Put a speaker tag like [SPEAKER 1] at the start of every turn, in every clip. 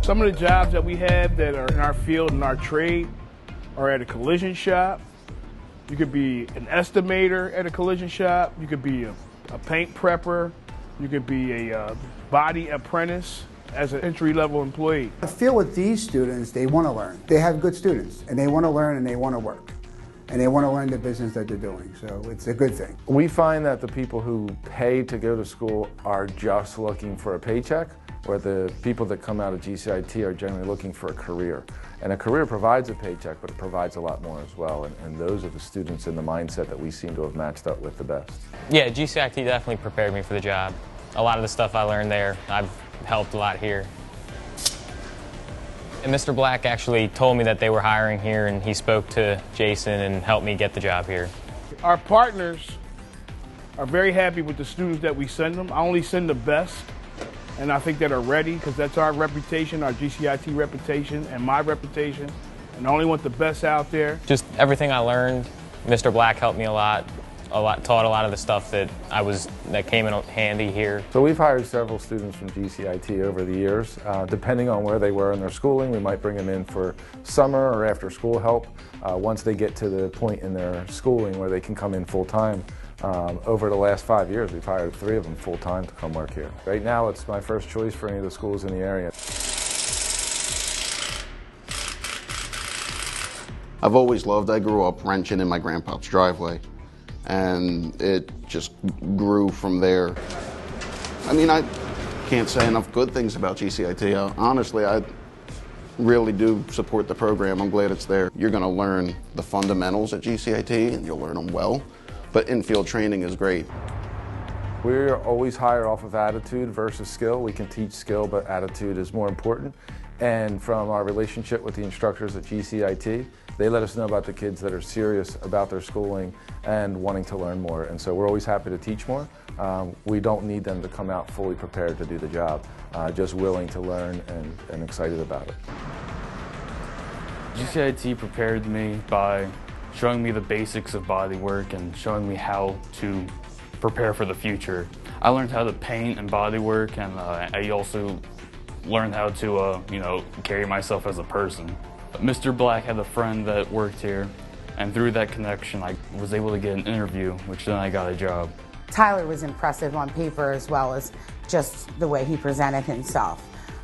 [SPEAKER 1] Some of the jobs that we have that are in our field and our trade are at a collision shop. You could be an estimator at a collision shop. You could be a paint prepper. You could be a body apprentice as an entry-level employee.
[SPEAKER 2] I feel with these students, they want to learn. They have good students, and they want to learn and they want to work. And they want to learn the business that they're doing, so it's a good thing.
[SPEAKER 3] We find that the people who pay to go to school are just looking for a paycheck, where the people that come out of GCIT are generally looking for a career. And a career provides a paycheck, but it provides a lot more as well. And those are the students in the mindset that we seem to have matched up with the best.
[SPEAKER 4] Yeah, GCIT definitely prepared me for the job. A lot of the stuff I learned there, I've helped a lot here. And Mr. Black actually told me that they were hiring here, and he spoke to Jason and helped me get the job here.
[SPEAKER 1] Our partners are very happy with the students that we send them. I only send the best, and I think that are ready, because that's our reputation, our GCIT reputation, and my reputation, and I only want the best out there.
[SPEAKER 4] Just everything I learned, Mr. Black helped me a lot, taught a lot of the stuff that came in handy here.
[SPEAKER 3] So we've hired several students from GCIT over the years. Depending on where they were in their schooling, we might bring them in for summer or after school help. Once they get to the point in their schooling where they can come in full time. Over the last 5 years, we've hired 3 of them full time to come work here. Right now, it's my first choice for any of the schools in the area.
[SPEAKER 5] I've always loved, I grew up wrenching in my grandpa's driveway, and it just grew from there. I mean, I can't say enough good things about GCIT. Honestly, I really do support the program. I'm glad it's there. You're going to learn the fundamentals at GCIT, and you'll learn them well, but in-field training is great.
[SPEAKER 3] We're always hired off of attitude versus skill. We can teach skill, but attitude is more important. And from our relationship with the instructors at GCIT, they let us know about the kids that are serious about their schooling and wanting to learn more. And so we're always happy to teach more. We don't need them to come out fully prepared to do the job, just willing to learn and excited about it.
[SPEAKER 6] GCIT prepared me by showing me the basics of body work and showing me how to prepare for the future. I learned how to paint and body work, and I also learned how to carry myself as a person. Mr. Black had a friend that worked here, and through that connection I was able to get an interview, which then I got a job.
[SPEAKER 7] Tyler was impressive on paper as well as just the way he presented himself.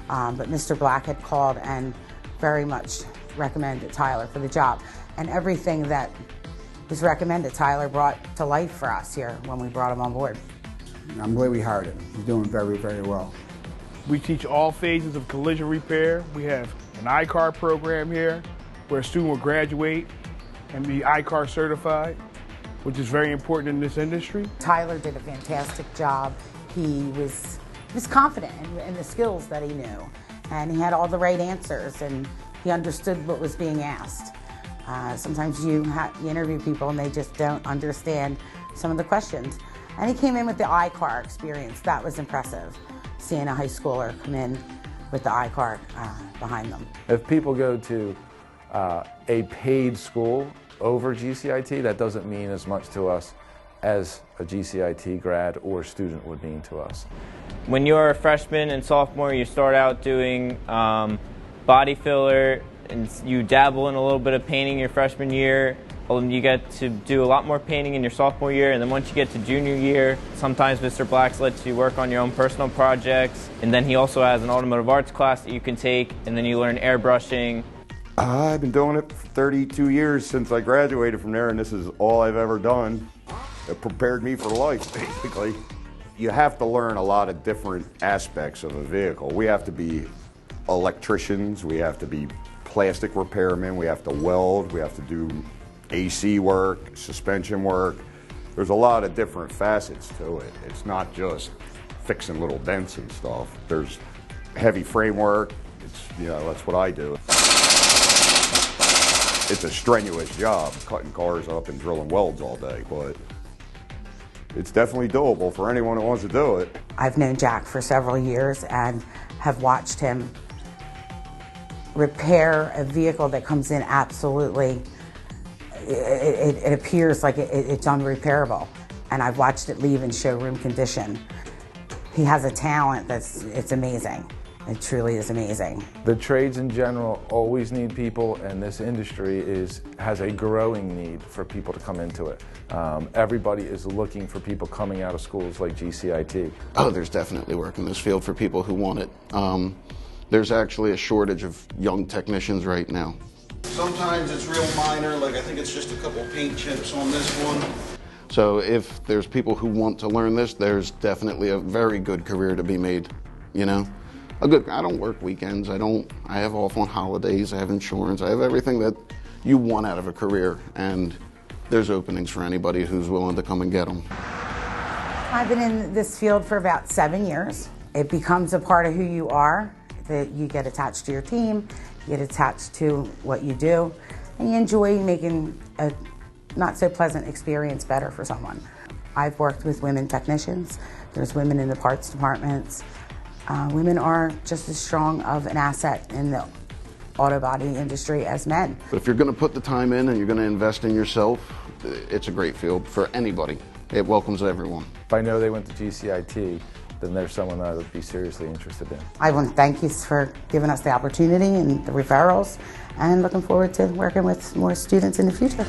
[SPEAKER 7] But Mr. Black had called and very much recommended Tyler for the job. And everything that was recommended, Tyler brought to life for us here when we brought him on board.
[SPEAKER 2] I'm glad we hired him. He's doing very, very well.
[SPEAKER 1] We teach all phases of collision repair. We have an I-CAR program here where a student will graduate and be I-CAR certified, which is very important in this industry.
[SPEAKER 7] Tyler did a fantastic job. He was confident in the skills that he knew, and he had all the right answers, and he understood what was being asked. Sometimes you interview people and they just don't understand some of the questions. And he came in with the I-CAR experience. That was impressive, seeing a high schooler come in with the I-CAR behind them.
[SPEAKER 3] If people go to a paid school over GCIT, that doesn't mean as much to us as a GCIT grad or student would mean to us.
[SPEAKER 8] When you're a freshman and sophomore, you start out doing body filler, and you dabble in a little bit of painting your freshman year. You get to do a lot more painting in your sophomore year, and then once you get to junior year, sometimes Mr. Black lets you work on your own personal projects, and then he also has an automotive arts class that you can take, and then you learn airbrushing.
[SPEAKER 9] I've been doing it for 32 years since I graduated from there, and this is all I've ever done. It prepared me for life, basically. You have to learn a lot of different aspects of a vehicle. We have to be electricians, we have to be plastic repairmen, we have to weld, we have to do AC work, suspension work. There's a lot of different facets to it. It's not just fixing little dents and stuff. There's heavy framework. That's what I do. It's a strenuous job, cutting cars up and drilling welds all day, but it's definitely doable for anyone who wants to do it.
[SPEAKER 7] I've known Jack for several years and have watched him repair a vehicle that comes in absolutely, it appears like it's unrepairable. And I've watched it leave in showroom condition. He has a talent it's amazing. It truly is amazing.
[SPEAKER 3] The trades in general always need people, and this industry has a growing need for people to come into it. Everybody is looking for people coming out of schools like GCIT.
[SPEAKER 5] Oh, there's definitely work in this field for people who want it. There's actually a shortage of young technicians right now. Sometimes it's real minor, like I think it's just a couple paint chips on this one. So if there's people who want to learn this, there's definitely a very good career to be made, you know? I don't work weekends, I have off on holidays, I have insurance, I have everything that you want out of a career, and there's openings for anybody who's willing to come and get them.
[SPEAKER 7] I've been in this field for about 7 years. It becomes a part of who you are, that you get attached to your team, you get attached to what you do, and you enjoy making a not so pleasant experience better for someone. I've worked with women technicians, there's women in the parts departments. Women are just as strong of an asset in the auto body industry as men.
[SPEAKER 5] But if you're going to put the time in and you're going to invest in yourself, it's a great field for anybody. It welcomes everyone.
[SPEAKER 3] If I know they went to GCIT, then there's someone I would be seriously interested in.
[SPEAKER 7] I want to thank you for giving us the opportunity and the referrals, and looking forward to working with more students in the future.